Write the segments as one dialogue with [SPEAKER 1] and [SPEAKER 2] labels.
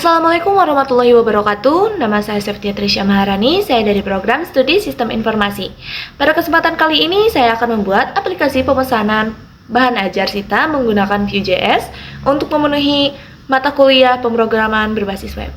[SPEAKER 1] Assalamualaikum warahmatullahi wabarakatuh. Nama saya Septia Trisha Maharani, saya dari program Studi Sistem Informasi. Pada kesempatan kali ini, saya akan membuat aplikasi pemesanan bahan ajar Sita menggunakan Vue.js untuk memenuhi mata kuliah pemrograman berbasis web.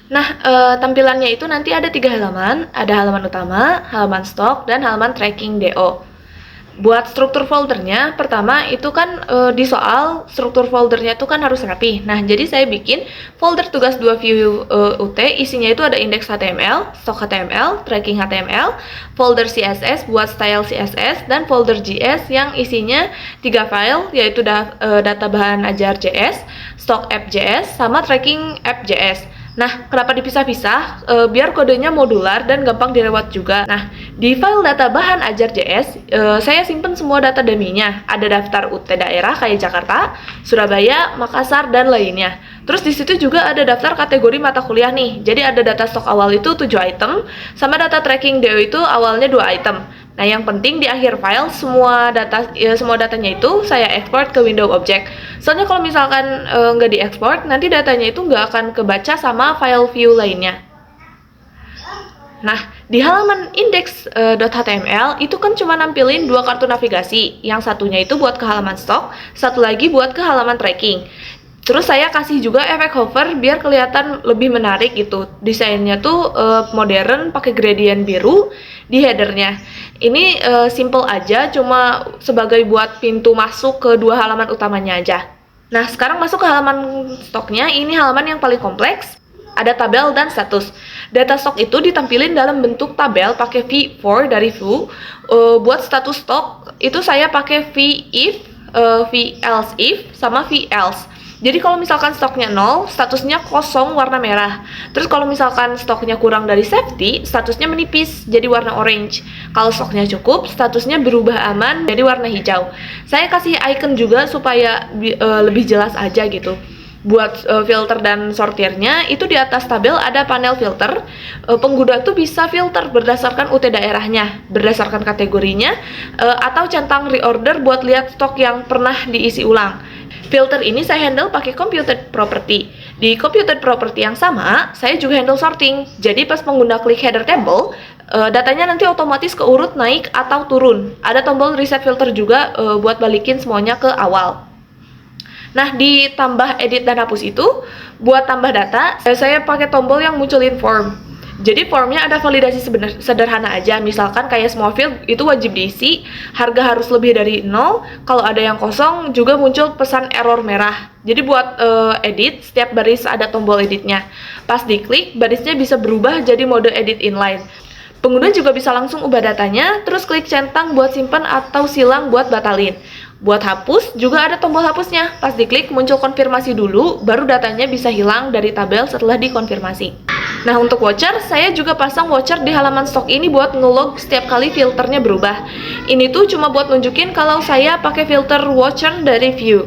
[SPEAKER 1] Nah, tampilannya itu nanti ada 3 halaman, ada halaman utama, halaman stok, dan halaman tracking DO. Buat struktur foldernya, pertama itu kan di soal struktur foldernya itu kan harus rapi. Nah, jadi saya bikin folder tugas 2 view UT, isinya itu ada index HTML, stok HTML, tracking HTML, folder CSS buat style CSS, dan folder JS yang isinya 3 file, yaitu data bahan ajar JS, stok app JS, sama tracking app JS. Nah, kenapa dipisah-pisah? Biar kodenya modular dan gampang dirawat juga. Nah, di file data bahan ajar JS, saya simpen semua data dummy-nya. Ada daftar UT daerah kayak Jakarta, Surabaya, Makassar, dan lainnya. Terus di situ juga ada daftar kategori mata kuliah nih. Jadi ada data stok awal itu 7 item, sama data tracking DO itu awalnya 2 item. Nah, yang penting di akhir file semua datanya itu saya export ke window object. Soalnya kalau misalkan nggak diekspor, nanti datanya itu nggak akan kebaca sama file view lainnya. Nah, di halaman index.html itu kan cuma nampilin 2 kartu navigasi. Yang satunya itu buat ke halaman stok, satu lagi buat ke halaman tracking. Terus saya kasih juga efek hover biar kelihatan lebih menarik gitu. Desainnya tuh modern, pakai gradient biru di headernya. Ini simple aja, cuma sebagai buat pintu masuk ke 2 halaman utamanya aja. Nah, sekarang masuk ke halaman stoknya. Ini halaman yang paling kompleks. Ada tabel dan status. Data stok itu ditampilin dalam bentuk tabel pakai v-for dari view. Buat status stok itu saya pakai v-if, v-else-if, sama v-else. Jadi kalau misalkan stoknya 0, statusnya kosong warna merah. Terus kalau misalkan stoknya kurang dari safety, statusnya menipis jadi warna orange. Kalau stoknya cukup, statusnya berubah aman jadi warna hijau. Saya kasih icon juga supaya lebih jelas aja gitu. Buat filter dan sortirnya, itu di atas tabel ada panel filter. Pengguna tuh bisa filter berdasarkan UT daerahnya, berdasarkan kategorinya, atau centang reorder buat lihat stok yang pernah diisi ulang. Filter ini saya handle pakai computed property. Di computed property yang sama, saya juga handle sorting. Jadi pas pengguna klik header table, datanya nanti otomatis keurut naik atau turun. Ada tombol reset filter juga buat balikin semuanya ke awal. Nah, di tambah edit dan hapus itu, buat tambah data, saya pakai tombol yang munculin form. Jadi formnya ada validasi sederhana aja, misalkan kayak semua field itu wajib diisi, harga harus lebih dari 0, kalau ada yang kosong juga muncul pesan error merah. Jadi buat edit, setiap baris ada tombol editnya. Pas diklik, barisnya bisa berubah jadi mode edit inline. Pengguna juga bisa langsung ubah datanya, terus klik centang buat simpan atau silang buat batalin. Buat hapus, juga ada tombol hapusnya. Pas diklik muncul konfirmasi dulu, baru datanya bisa hilang dari tabel setelah dikonfirmasi. Nah, untuk watcher, saya juga pasang watcher di halaman stok ini buat ngelog setiap kali filternya berubah. Ini tuh cuma buat nunjukin kalau saya pakai filter watcher dari view.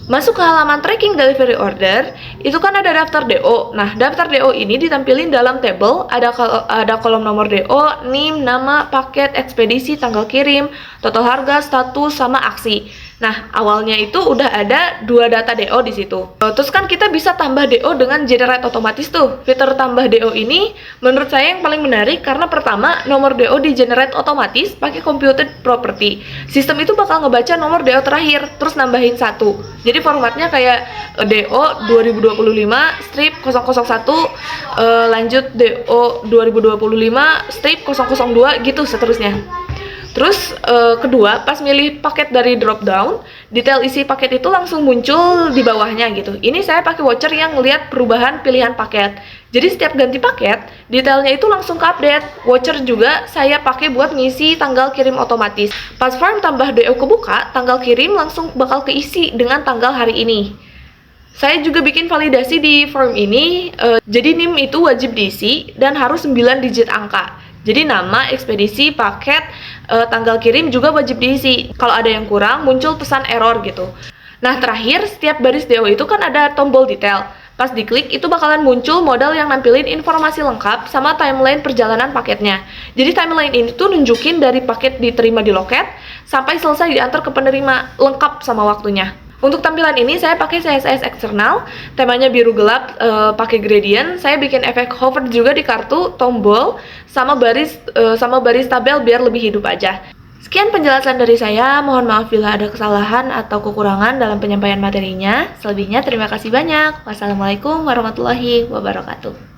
[SPEAKER 1] Masuk ke halaman tracking delivery order, itu kan ada daftar DO. Nah, daftar DO ini ditampilin dalam table, ada kolom nomor DO, NIM, nama, paket, ekspedisi, tanggal kirim, total harga, status, sama aksi. Nah, awalnya itu udah ada 2 data DO di situ. Terus kan kita bisa tambah DO dengan generate otomatis tuh. Fitur tambah DO ini menurut saya yang paling menarik karena pertama, nomor DO di generate otomatis pakai computed property. Sistem itu bakal ngebaca nomor DO terakhir, terus nambahin 1. Jadi formatnya kayak DO 2025 strip 001 lanjut DO 2025 strip 002 gitu seterusnya. Terus kedua, pas milih paket dari drop down, detail isi paket itu langsung muncul di bawahnya gitu. Ini saya pakai watcher yang ngelihat perubahan pilihan paket. Jadi setiap ganti paket, detailnya itu langsung ke update. Watcher juga saya pakai buat ngisi tanggal kirim otomatis. Pas form tambah DO kebuka, tanggal kirim langsung bakal keisi dengan tanggal hari ini. Saya juga bikin validasi di form ini, jadi NIM itu wajib diisi dan harus 9 digit angka. Jadi nama, ekspedisi, paket, tanggal kirim juga wajib diisi. Kalau ada yang kurang, muncul pesan error gitu. Nah, terakhir, setiap baris DO itu kan ada tombol detail. Pas diklik, itu bakalan muncul modal yang nampilin informasi lengkap sama timeline perjalanan paketnya. Jadi timeline ini tuh nunjukin dari paket diterima di loket, sampai selesai diantar ke penerima, lengkap sama waktunya. Untuk tampilan ini saya pakai CSS eksternal, temanya biru gelap, pakai gradient. Saya bikin efek hover juga di kartu, tombol, sama baris tabel biar lebih hidup aja. Sekian penjelasan dari saya, mohon maaf bila ada kesalahan atau kekurangan dalam penyampaian materinya. Selebihnya terima kasih banyak. Wassalamualaikum warahmatullahi wabarakatuh.